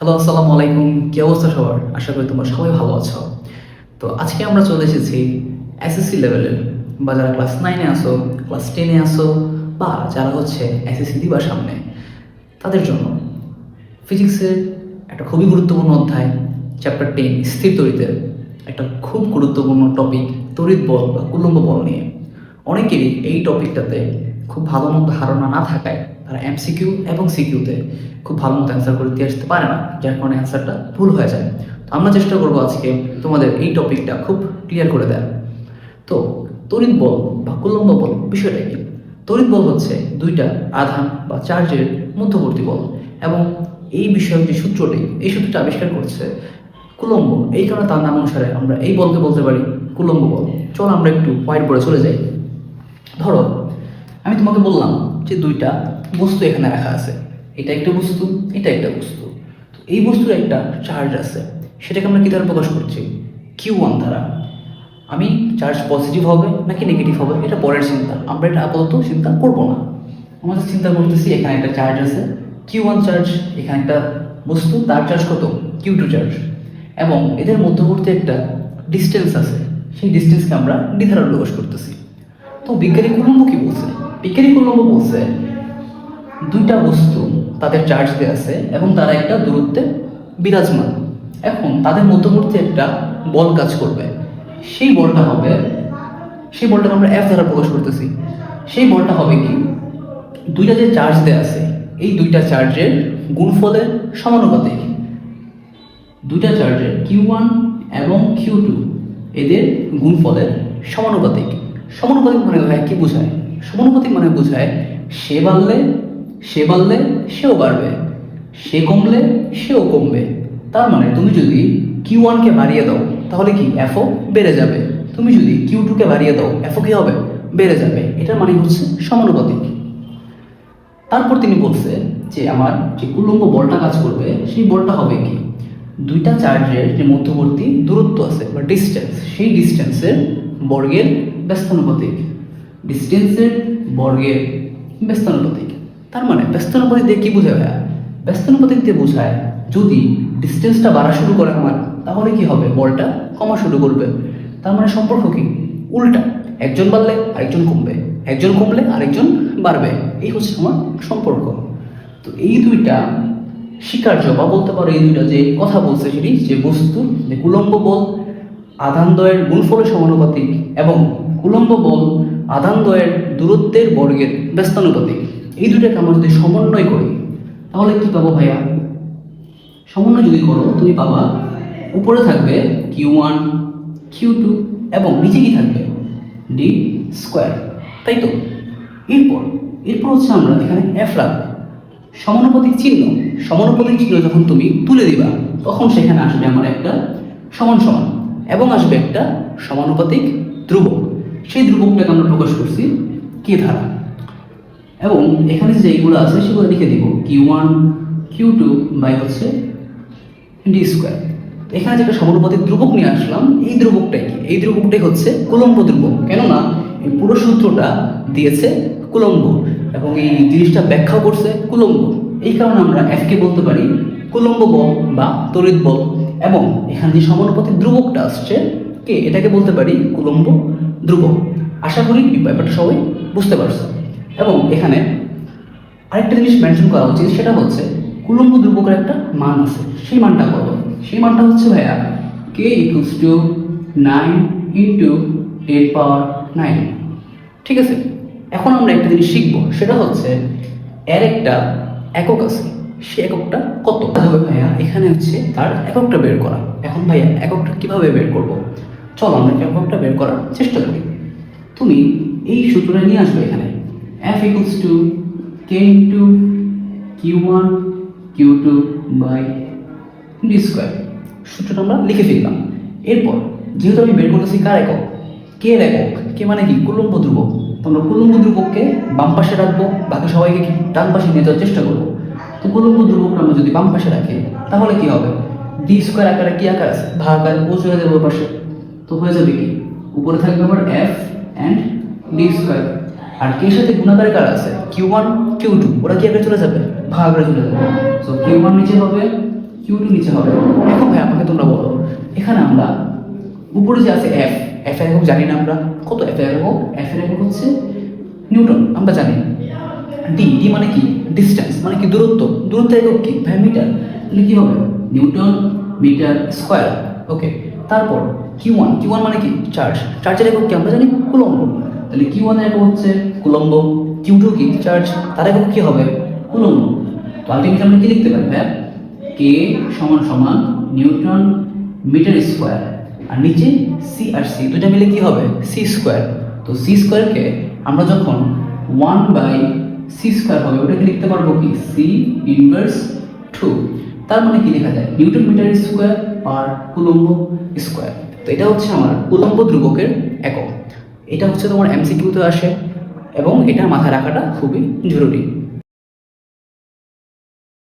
Hello, আসসালামু আলাইকুম। কি অবস্থা সবার? আশা করি তোমরা সবাই ভালো আছো। তো আজকে আমরা চলে এসেছি এসএসসি লেভেলের, বা যারা ক্লাস 9-এ আসো, ক্লাস 10-এ আসো, বা যারা হচ্ছে এসএসসি দিবা সামনে, তাদের জন্য ফিজিক্সের একটা খুবই গুরুত্বপূর্ণ অধ্যায়, চ্যাপ্টার 10 স্থির তড়িতের একটা খুব গুরুত্বপূর্ণ টপিক, তড়িৎ বল বা কুলম্ব বল নিয়ে। অনেকেরই এই টপিকটাতে খুব ভালো মতো ধারণা না থাকায় তারা এমসিকিউ এবং সিকিউতে খুব ভালো মতো অ্যান্সার করে দিয়ে আসতে পারে না, যার কারণে অ্যান্সারটা ভুল হয়ে যায়। তো আমরা চেষ্টা করবো আজকে তোমাদের এই টপিকটা খুব ক্লিয়ার করে দেয়। তো তড়িৎ বল বা কুলম্ব বল বিষয়টা কি? তড়িৎ বল হচ্ছে দুইটা আধান বা চার্জের মধ্যবর্তী বল, এবং এই বিষয়ক যে সূত্রটি, এই সূত্রটা আবিষ্কার করছে কুলম্ব। এই কারণে তার নাম অনুসারে আমরা এই বলকে বলতে পারি কুলম্ব বল। চলো আমরা একটু হোয়াইট বোর্ডে চলে যাই। ধরো আমি তোমাকে বললাম যে দুইটা বস্তু এখানে রাখা আছে, এটা একটা বস্তু, এটা একটা বস্তু। তো এই বস্তুর একটা চার্জ আছে, সেটাকে আমরা কি দ্বারা প্রকাশ করছি? Q1 দ্বারা। আমি চার্জ পজিটিভ হবে নাকি নেগেটিভ হবে এটা পরের চিন্তা, আমরা এটা আপাতত চিন্তা করবো না। আমাদের চিন্তা করতেছি এখানে একটা চার্জ আছে, Q1 চার্জ, এখানে একটা বস্তু, তার চার্জ কত? Q2 চার্জ, এবং এদের মধ্যবর্তী একটা ডিস্টেন্স আছে, সেই ডিস্টেন্সকে আমরা ডি দ্বারা প্রকাশ করতেছি। তো বিজ্ঞানী কুলম্ব কি বলছে? বিজ্ঞানী কুলম্ব বলছে দুইটা বস্তু তাদের চার্জ দেওয়া আছে এবং তারা একটা দূরত্বে বিরাজমান। এখন তাদের মধ্যবর্তী একটা বল কাজ করবে, সেই বলটা হবে, সেই বলটাকে আমরা এফ দ্বারা প্রকাশ করতেছি। সেই বলটা হবে কি? দুইটা যে চার্জ দেওয়া আছে, এই দুইটা চার্জের গুণফলের সমানুপাতিক। দুইটা চার্জের Q1 এবং Q2 এদের গুণফলের সমানুপাতিক। সমানুপাতিক মানে ভাই কি বোঝায়? সমানুপাতিক মানে বোঝায় সে বাড়লে সেও বাড়বে, সে কমলে সেও কমবে। তার মানে তুমি যদি Q1 কে বাড়িয়ে দাও তাহলে কি এফও বেড়ে যাবে, তুমি যদি Q2 কে বাড়িয়ে দাও এফও কি হবে? বেড়ে যাবে। এটার মানে হচ্ছে সমানুপাতিক। তারপর তিনি বলছে যে আমার যে কুলম্ব বলটা কাজ করবে, সেই বলটা হবে কি? দুইটা চার্জের যে মধ্যবর্তী দূরত্ব আছে বা ডিস্টেন্স, সেই ডিস্টেন্সের বর্গের ব্যস্তানুপাতিক। ডিস্টেন্সের বর্গের ব্যস্তানুপাতিক। তার মানে ব্যস্তানুপাতিক দিয়ে কি বোঝায় ভাইয়া? ব্যস্তানুপাতিক দিয়ে বোঝায় যদি ডিস্টেন্সটা বাড়া শুরু করে আমার, তাহলে কি হবে? বলটা কমা শুরু করবে। তার মানে সম্পর্ক কি? উল্টা, একজন বাড়লে আরেকজন কমবে, একজন কমলে আরেকজন বাড়বে। এই হচ্ছে আমার সম্পর্ক। তো এই দুইটা স্বীকার্য, বা বলতে পারো এই দুইটা যে কথা বলছে সেটি, যে বস্তুর যে কুলম্ব বল আধানদ্বয়ের গুণফলের সমানুপাতিক এবং কুলম্ব বল আধানদ্বয়ের দূরত্বের বর্গের ব্যস্তানুপাতিক, এই দুইটাকে আমরা যদি সমন্বয় করি তাহলে কি পাবো ভাইয়া? সমন্বয় যদি করো তুমি পাবা উপরে থাকবে Q1 Q2 এবং নিচে কি থাকবে? ডি স্কোয়ার, তাই তো? এরপর এরপর হচ্ছে আমরা এখানে এফ রাখবো। সমানুপাতিক চিহ্ন, সমানুপাতিক চিহ্ন যখন তুমি তুলে দিবা তখন সেখানে আসবে আমার একটা সমান সমান, এবং আসবে একটা সমানুপাতিক ধ্রুবক। সেই ধ্রুবকটাকে আমরা প্রকাশ করছি কে দ্বারা, এবং এখানে যে এইগুলো আছে সেগুলো লিখে দিব Q1 Q2 বাই হচ্ছে ডি স্কোয়ার। এখানে যে একটা সমানুপাতিক ধ্রুবক নিয়ে আসলাম, এই ধ্রুবকটাই কি? এই ধ্রুবকটাই হচ্ছে কুলম্ব ধ্রুবক। কেননা এই পুরো সূত্রটা দিয়েছে কুলম্ব এবং এই জিনিসটা ব্যাখ্যাও করছে কুলম্ব। এই কারণে আমরা এফকে বলতে পারি কুলম্ব বল বা তড়িৎ বল, এবং এখানে যে সমানুপাতিক ধ্রুবকটা আসছে কে, এটাকে বলতে পারি কুলম্ব ধ্রুবক। আশা করি এই ব্যাপারটা সবাই বুঝতে পারছো। এবং এখানে আরেকটা জিনিস মেনশন করা উচিত, সেটা হচ্ছে কুলম্ব ধ্রুবকের একটা মান আছে। সেই মানটা কত? সেই মানটা হচ্ছে ভাইয়া কে ইকুয়ালস টু 9 ইন্টু 10⁹। ঠিক আছে, এখন আমরা একটা জিনিস শিখবো, সেটা হচ্ছে এর একটা একক আছে, সে এককটা কত হবে ভাইয়া? এখানে হচ্ছে তার এককটা বের করা। এখন ভাইয়া এককটা কিভাবে বের করব? চলো আমরা এককটা বের করার চেষ্টা করি। তুমি এই সূত্রটা নিয়ে আসবে এখানে, F equals to K into Q1 Q2 by D square. সূত্রটা আমরা লিখে ফেললাম। এরপর যেহেতু আমি বের করতেছি কার একক? কে এর একক। কে মানে কি? কুলম্ব ধ্রুবক। তোমরা কুলম্ব ধ্রুবককে বাম পাশে রাখবো, বাকি সবাইকে কি ডান পাশে নিয়ে যাওয়ার চেষ্টা করবো। তো কুলম্ব ধ্রুবকটা আমরা যদি বাম পাশে রাখি তাহলে কি হবে? ডি স্কোয়ার আকারে কি আকার আছে? ভাগ আকারে, ও চলে যাবে ওর পাশে। তো হয়ে যাবে কি? উপরে থাকবে আমার এফ অ্যান্ড ডি স্কোয়ার, আর কে সাথে গুণাকারে কার আছে? Q1 Q2, ওরা কি আকারে চলে যাবে? ভাগ আকারে চলে যাবে। তো Q1 নিচে হবে, Q2 Q2 নিচে হবে। এখন ভাই আমাকে তোমরা বলো, এখানে আমরা উপরে যে আছে F, F এর একক জানি না আমরা, কত F এর একক? F এর একক হচ্ছে নিউটন, আমরা জানি। D, D মানে কি? ডিস্টেন্স, মানে কি দূরত্ব, দূরত্বের একক কি ভাই? মিটার। তাহলে কি হবে? Newton metre square. ওকে, তারপর Q1, Q1 মানে কি? চার্জ, চার্জের একক কি আমরা জানি? কুলম্ব। তাহলে Q1 এর একক হচ্ছে কুলম্ব, Q2 কি? চার্জ, তার একক কি হবে? কুলম্ব। তো আলটিমেটলি আমরা কি লিখতে পারি ভাই? K সমান সমান নিউটন মিটার স্কয়ার, আর নিচে C আর C দুটা মিলে কি হবে? C square. তো C স্কয়ারকে আমরা যখন 1/c স্কয়ার হবে ওটাকে লিখতে পারবো কি? C inverse 2। তার মানে কি লেখা যায়? নিউটন মিটার স্কয়ার আর কুলম্ব স্কয়ার। তো এটা হচ্ছে আমার কুলম্ব ধ্রুবকের একক। এটা হচ্ছে তোমার এমসিকিউতে আসে এবং এটা মাথায় রাখাটা খুবই জরুরি।